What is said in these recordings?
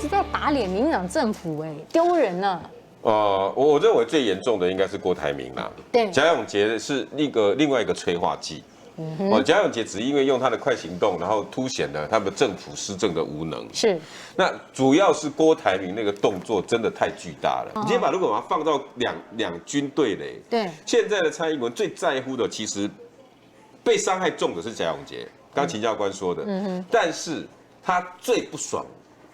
直都要打脸民进党政府，哎，丢人了。我认为最严重的应该是郭台铭啦。对，贾永杰是另外一个催化剂。贾永杰只因为用他的快行动，然后凸显了他们政府施政的无能。是，那主要是郭台铭那个动作真的太巨大了。你今天如果把它放到两军对垒，对，现在的蔡英文最在乎的其实被伤害重的是贾永杰，刚秦教官说的。但是他最不爽，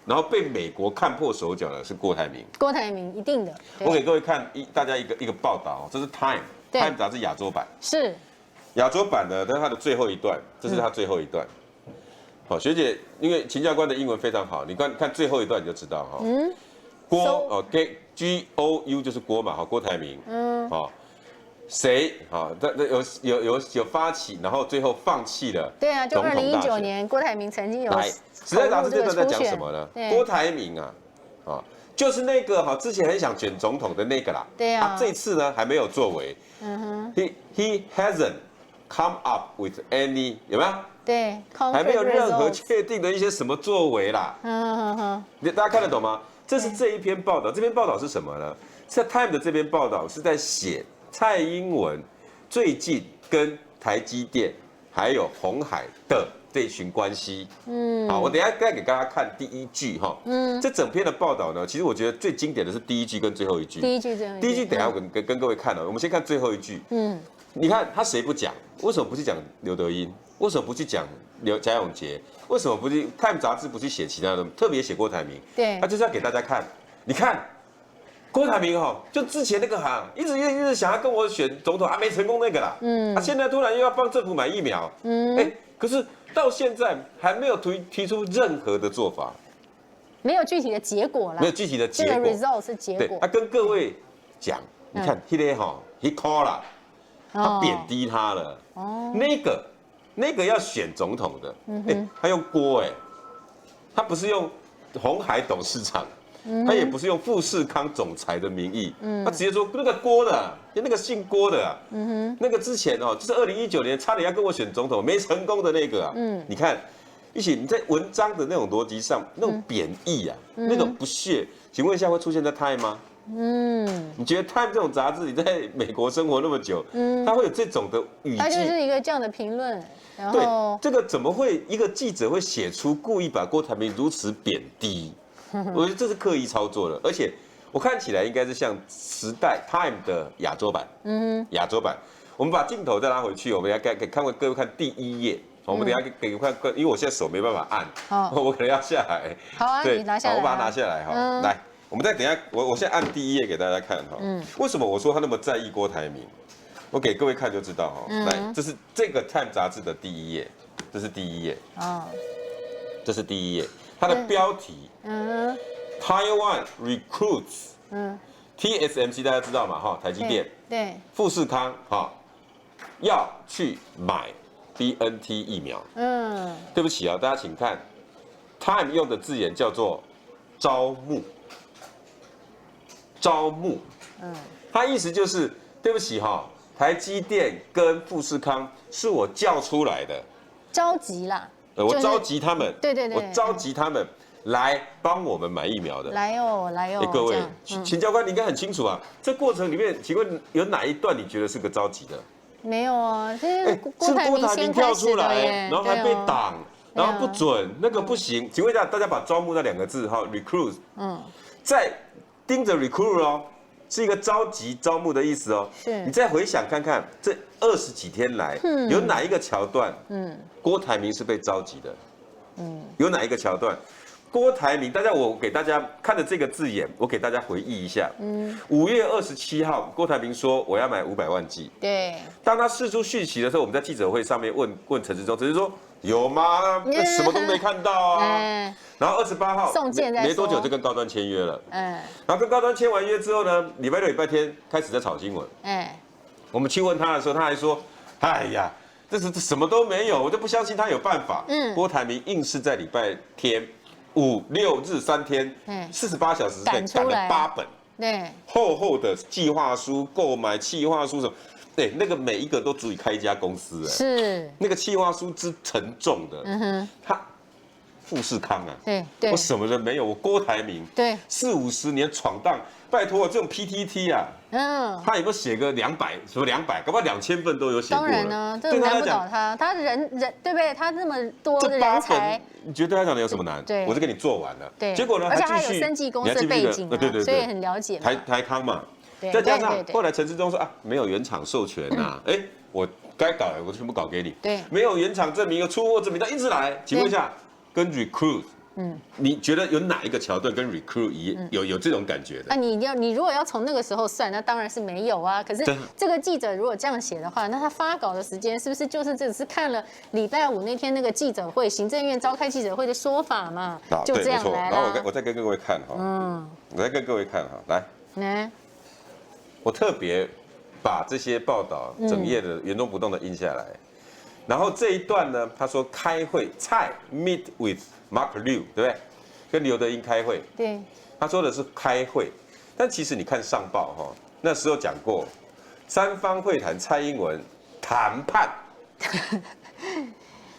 然后被美国看破手脚的是郭台铭。郭台铭一定的。我给各位看大家一个报道，这是 Time 杂志亚洲版。是。亚洲版的，但是它的最后一段，这是它最后一段。好，学姐，因为秦教官的英文非常好，你看最后一段你就知道哈。郭G-O-U 就是郭嘛，好，郭台铭。好，谁好？有发起，然后最后放弃了。对啊，就2019年郭台铭曾经有。时代杂志这段在讲什么呢？郭台铭啊，就是那个之前很想选总统的那个啦。对啊。这次呢还没有作为。He hasn't come up with any 有没有？对，还没有任何确定的一些什么作为啦。大家看得懂吗？这是这一篇报道，这篇报道是什么呢？在 Time 的这篇报道是在写蔡英文最近跟台积电还有鸿海的这群关系。好，我等一下再给大家看第一句哈。这整篇的报道呢，其实我觉得最经典的是第一句跟最后一句。第一句，等一下我跟各位看了，我们先看最后一句。你看他谁不讲？为什么不去讲刘德音？为什么不去讲贾永杰？为什么不去 Time 杂志不去写其他的？特别写郭台铭，对，他就是要给大家看。你看郭台铭就之前那个一直想要跟我选总统没成功那个啦，现在突然又要帮政府买疫苗，可是到现在还没有提出任何的做法，没有具体的结果啦，没有具体的结果，这个 result 是结果。他跟各位讲，你看他call 了。他贬低他了，那个要选总统的，他用郭他不是用鸿海董事长，他也不是用富士康总裁的名义，他直接说那个郭的，那个姓郭的，那个之前就是2019年差点要跟我选总统没成功的那个你看，一起你在文章的那种逻辑上那种贬义那种不屑，请问一下会出现在 Time 吗？你觉得 Time 这种杂志，你在美国生活那么久，它会有这种的语气？它就是一个这样的评论，然后对这个怎么会一个记者会写出故意把郭台铭如此贬低？我觉得这是刻意操作的，而且我看起来应该是像时代 Time 的亚洲版，亚洲版。我们把镜头再拉回去，我们来给各位看第一页。我们等一下给看，因为我现在手没办法按，我可能要下来。好啊，你拿下来，我把它拿下来来。我们再等一下，我现在按第一页给大家看为什么我说他那么在意郭台铭？我给各位看就知道来，这是这个 Time 杂志的第一页，这是第一页这是第一页，它的标题Taiwan recruits TSMC 大家知道嘛台积电对，富士康要去买 BNT 疫苗。对不起大家请看 Time 用的字眼叫做招募。他意思就是对不起台积电跟富士康是我叫出来的，召集啦，我召集他们，对，我召集他们来帮我们买疫苗的，来哦，各位，秦教官你应该很清楚这过程里面，请问有哪一段你觉得是个召集的？没有啊，是郭台铭跳出来，然后还被挡，然后不准，那个不行。请问一下，大家把招募那2个字recruit，在盯着 recruit 是一个召集招募的意思是。你再回想看看，这20几天来，有哪一个桥段，郭台铭是被召集的？有哪一个桥段？郭台铭，我给大家看的这个字眼，我给大家回忆一下。5月27号，郭台铭说我要买500万剂。对。当他释出讯息的时候，我们在记者会上面问陈时中，陈时中说有吗？什么都没看到然后28号没多久就跟高端签约了。然后跟高端签完约之后呢，礼拜六、礼拜天开始在炒新闻。我们去问他的时候，他还说：“哎呀，这什么都没有，我就不相信他有办法。”郭台铭硬是在礼拜天5、6日3天，48小时内赶了8本，厚厚的计划书、购买计划书什么。那个每一个都足以开一家公司，是那个企划书之沉重的，富士康啊，对对我什么人没有，我郭台铭，对， 40-50年闯荡，拜托这种 PTT 啊，他有没有写个200什么200，搞不好2000份都有写过了。当然呢，这难不倒他，他人对不对？他那么多的人才，你觉得对他讲的有什么难？对，我就给你做完了。对，结果呢，而且他继续有生技公司的背景，对，所以很了解台康嘛，对，再加上后来陈志忠说啊，没有原厂授权呐，哎，我该搞的我全部搞给你，对，没有原厂证明、有出货证明，他一直来，请问一下，跟 recruit。你觉得有哪一个桥段跟 recruit 有这种感觉的？你如果要从那个时候算，那当然是没有啊。可是这个记者如果这样写的话，那他发稿的时间是不是就是只是看了礼拜5那天那个记者会，行政院召开记者会的说法嘛？就这样来了。然后我再跟各位看哈，我再跟各位看哈，来，我特别把这些报道整页的原封不动的印下来。然后这一段呢，他说开会，蔡 meet with Mark Liu， 对不对？跟刘德英开会。对。他说的是开会，但其实你看上报哈，那时候讲过，三方会谈，蔡英文谈判。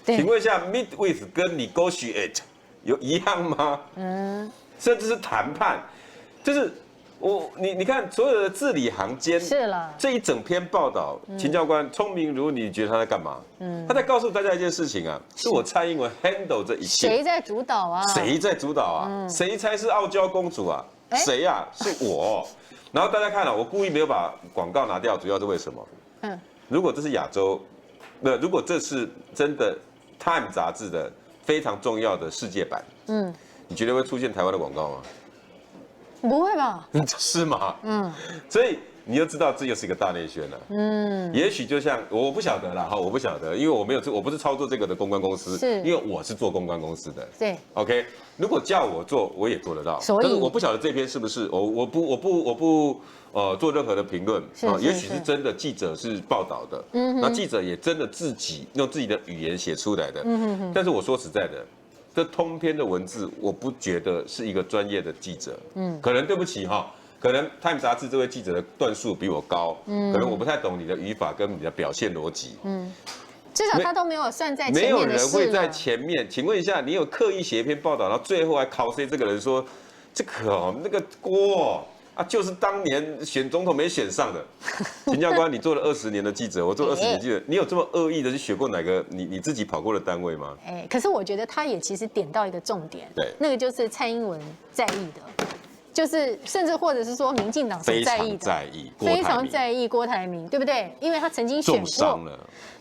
请问一下 ，meet with 跟 negotiate 有一样吗？甚至是谈判，就是你看所有的字里行间是了，这一整篇报道，秦教官聪明如你觉得他在干嘛？他在告诉大家一件事情啊，是我蔡英文 handle 这一切。谁在主导啊？谁在主导啊？谁才是傲娇公主啊？谁呀？是我。然后大家看了，我故意没有把广告拿掉，主要是为什么？如果这是亚洲，如果这是真的 Time 杂志的非常重要的世界版，你觉得会出现台湾的广告吗？不会吧？是吗？所以你就知道这又是一个大内宣了。也许就像我不晓得啦，哈，我不晓得，因为我不是操作这个的公关公司，是，因为我是做公关公司的。对 ，OK， 如果叫我做，我也做得到。所以，但是我不晓得这篇是不是我不做任何的评论啊，也许是真的记者是报道的，那记者也真的自己用自己的语言写出来的。但是我说实在的。这通篇的文字，我不觉得是一个专业的记者。可能对不起哈，可能《Time》杂志这位记者的段数比我高，可能我不太懂你的语法跟你的表现逻辑。至少他都没有算在前面的事。没有人会在前面。请问一下，你有刻意写一篇报道，然后最后还考谁这个人说这个那个锅啊，就是当年选总统没选上的。秦教官，你做了20年的记者，我做20年记者，你有这么恶意的去选过哪个你自己跑过的单位吗？可是我觉得他也其实点到一个重点，对，那个就是蔡英文在意的，就是甚至或者是说民进党是在意的，非常在意郭台铭，对不对？因为他曾经选过，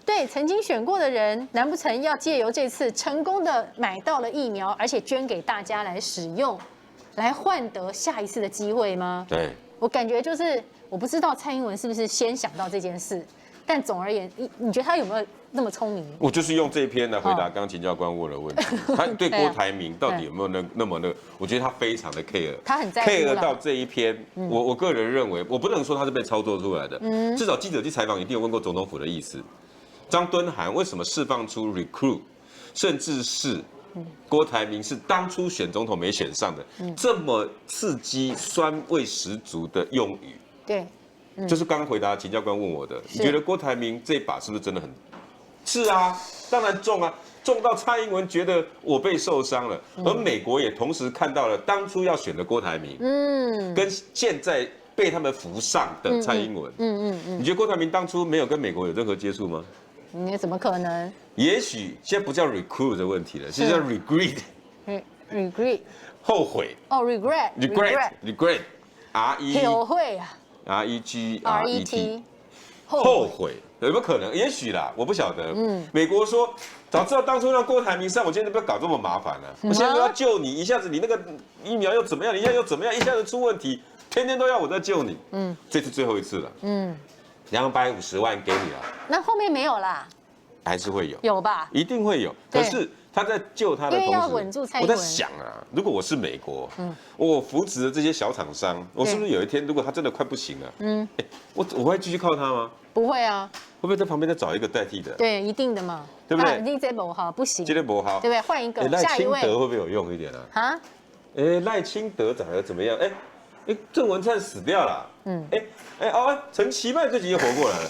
对，曾经选过的人，难不成要借由这次成功的买到了疫苗，而且捐给大家来使用？来换得下一次的机会吗？对，我感觉就是我不知道蔡英文是不是先想到这件事，但总而言之，你觉得他有没有那么聪明？我就是用这一篇来回答刚刚秦教官问的问题。他对郭台铭到底有没有那么我觉得他非常的 care， 他很在乎 care 到这一篇。我个人认为，我不能说他是被操作出来的，至少记者去采访一定有问过总统府的意思。张敦涵为什么释放出 recruit， 甚至是？郭台铭是当初选总统没选上的，这么刺激、酸味十足的用语，对，就是刚刚回答秦教官问我的，你觉得郭台铭这把是不是真的很？是啊，当然重啊，重到蔡英文觉得我被受伤了，而美国也同时看到了当初要选的郭台铭，跟现在被他们扶上的蔡英文，你觉得郭台铭当初没有跟美国有任何接触吗？你怎么可能？也许现在不叫 recruit 的问题了，是叫 regret， 后悔。哦 regret， 后悔啊 ，regret， 后悔，有没有可能？也许啦，我不晓得。美国说早知道当初让郭台铭上，我今天不要搞这么麻烦了。我现在又要救你，一下子你那个疫苗又怎么样，你现在又怎么样，一下子出问题，天天都要我在救你。这次最后一次了。250万给你了，那后面没有啦，还是会有，有吧？一定会有。可是他在救他的同时，要稳住蔡英文。我在想啊，如果我是美国，我扶持的这些小厂商，我是不是有一天如果他真的快不行了，我会继续靠他吗？不会啊，会不会在旁边再找一个代替的？对，一定的嘛，对不对？一定这不好，不行，今天不好，对不对？换一个，下一位。赖清德会不会有用一点啊？赖清德长得怎么样？郑文灿死掉了，陈其迈最近又活过来了。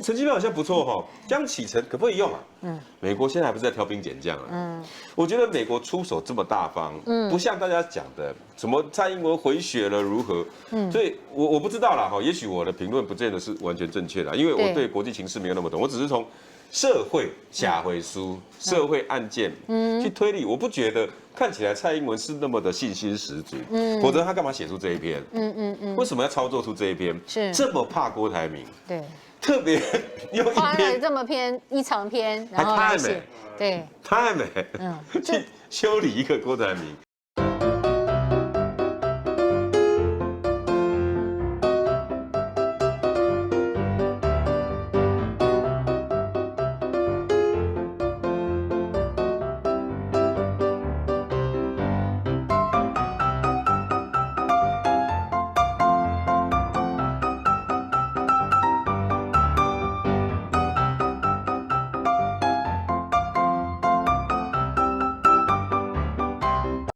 陈其迈好像不错哈，江启臣可不可以用啊？美国现在还不是在挑兵拣将啊？我觉得美国出手这么大方，不像大家讲的什么蔡英文回血了如何，所以我不知道啦哈，也许我的评论不见得是完全正确的，因为我对国际情势没有那么懂，我只是从社会下回书、社会案件去推理，我不觉得看起来蔡英文是那么的信心十足，否则他干嘛写出这一篇？为什么要操作出这一篇？是这么怕郭台铭？对。特别用花了这么一长篇，然后太美，对，太美，去修理一个郭台铭。